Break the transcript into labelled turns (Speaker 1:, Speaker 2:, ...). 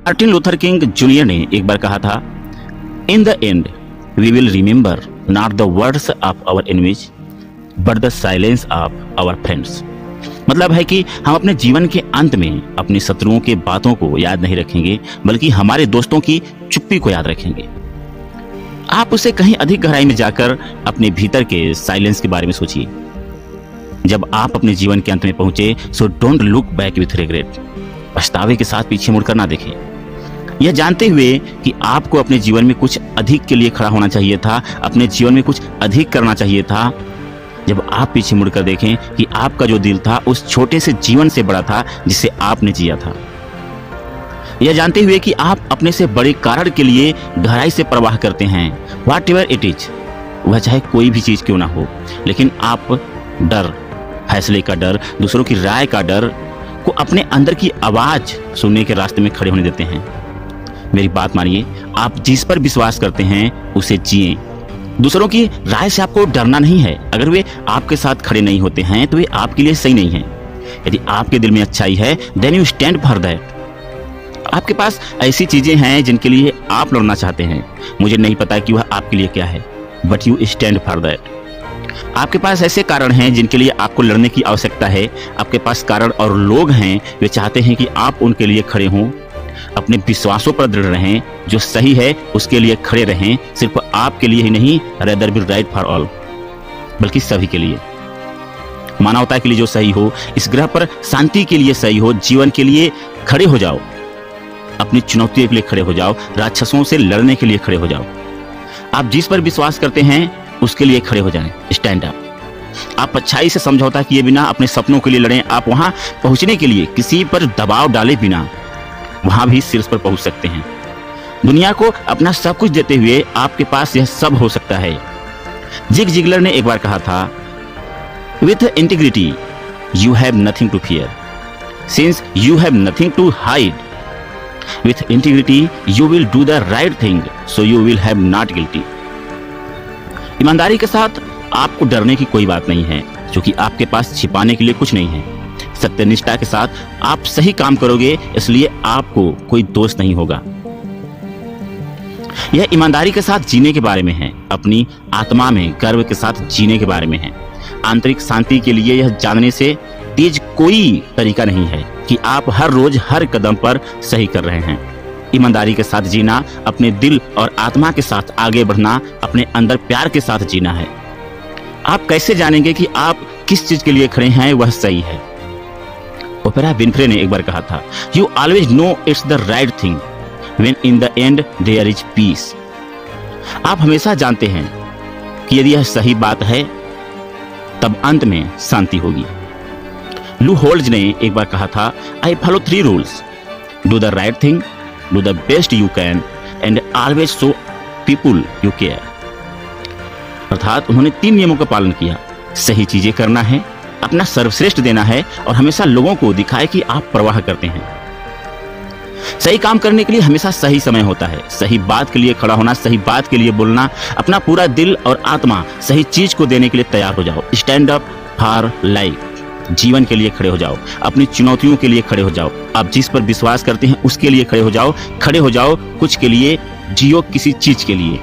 Speaker 1: Martin Luther king junior ने एक बार कहा था, in the end we will remember not the words of our enemies but the silence of our friends. मतलब है कि हम अपने जीवन के अंत में अपने शत्रुओं के बातों को याद नहीं रखेंगे, बल्कि हमारे दोस्तों की चुप्पी को याद रखेंगे। आप उसे कहीं अधिक गहराई में जाकर अपने भीतर के साइलेंस के बारे में सोचिए। जब आप अपने जीवन के अंत में पहुंचे, so don't look back with regret. पछतावे के साथ पीछे मुड़कर ना देखें, यह जानते हुए कि आपको अपने जीवन में कुछ अधिक के लिए खड़ा होना चाहिए था, अपने जीवन में कुछ अधिक करना चाहिए था। जब आप पीछे मुड़कर देखें कि आपका जो दिल था उस छोटे से जीवन से बड़ा था जिसे आपने जिया था। यह जानते हुए कि आप अपने से बड़े कारण के लिए गहराई से परवाह करते हैं, व्हाट एवर इट इज, वह चाहे कोई भी चीज क्यों ना हो। लेकिन आप डर, फैसले का डर, दूसरों की राय का डर को अपने अंदर की आवाज सुनने के रास्ते में खड़े होने देते हैं। मेरी बात मानिए, आप जिस पर विश्वास करते हैं उसे जिए। दूसरों की राय से आपको डरना नहीं है। अगर वे आपके साथ खड़े नहीं होते हैं तो वे आपके लिए सही नहीं है। यदि आपके दिल में अच्छाई है, then you stand for that. आपके पास ऐसी चीजें हैं जिनके लिए आप लड़ना चाहते हैं, मुझे नहीं पता कि वह आपके लिए क्या है, but you stand for that. आपके पास ऐसे कारण हैं जिनके लिए आपको लड़ने की आवश्यकता है। आपके पास कारण और लोग हैं, वे चाहते हैं कि आप उनके लिए खड़े हों। अपने विश्वासों पर दृढ़ रहें, जो सही है उसके लिए खड़े रहें। सिर्फ आपके लिए ही नहीं, rather B right for all, बल्कि सभी के लिए, मानवता के लिए जो सही हो, इस ग्रह पर शांति के लिए सही हो, जीवन के लिए खड़े हो जाओ। अपनी चुनौतियों के लिए खड़े हो जाओ, राक्षसों से लड़ने के लिए खड़े हो जाओ। आप जिस पर विश्वास करते हैं उसके लिए खड़े हो जाएं, स्टैंड अप। आप अच्छाई से समझौता किए बिना अपने सपनों के लिए लड़ें। आप वहां पहुंचने के लिए किसी पर दबाव डाले बिना वहां भी शीर्ष पर पहुंच सकते हैं। दुनिया को अपना सब कुछ देते हुए आपके पास यह सब हो सकता है। जिग जिगलर ने एक बार कहा था, with integrity you have nothing to fear since you have nothing to hide. With integrity you will do the right thing so you will have not guilty. ईमानदारी के साथ आपको डरने की कोई बात नहीं है, क्योंकि आपके पास छिपाने के लिए कुछ नहीं है। सत्यनिष्ठा के साथ आप सही काम करोगे, इसलिए आपको कोई दोष नहीं होगा। यह ईमानदारी के साथ जीने के बारे में है, अपनी आत्मा में गर्व के साथ जीने के बारे में है। आंतरिक शांति के लिए यह जानने से तेज कोई तरीका नहीं है कि आप हर रोज हर कदम पर सही कर रहे हैं। ईमानदारी के साथ जीना, अपने दिल और आत्मा के साथ आगे बढ़ना, अपने अंदर प्यार के साथ जीना है। आप कैसे जानेंगे कि आप किस चीज के लिए खड़े हैं वह सही है? ओपेरा विनफ्रे ने एक बार कहा था, you always know it's the right thing when in the end there is peace. आप हमेशा जानते हैं कि यदि यह सही बात है तब अंत में शांति होगी। लू होल्ज ने एक बार कहा था, I follow 3 rules, do the right thing, do the best you can and always show people you care. अर्थात उन्होंने 3 नियमों का पालन किया। सही चीजें करना है, अपना सर्वश्रेष्ठ देना है और हमेशा लोगों को दिखाए कि आप परवाह करते हैं। सही काम करने के लिए हमेशा सही समय होता है। सही बात के लिए खड़ा होना, सही बात के लिए बोलना, अपना पूरा दिल और आत्मा सही चीज को देने के लिए तैयार हो जाओ। Stand up for life. जीवन के लिए खड़े हो जाओ, अपनी चुनौतियों के लिए खड़े हो जाओ। आप जिस पर विश्वास करते हैं उसके लिए खड़े हो जाओ। खड़े हो जाओ कुछ के लिए, जियो किसी चीज के लिए।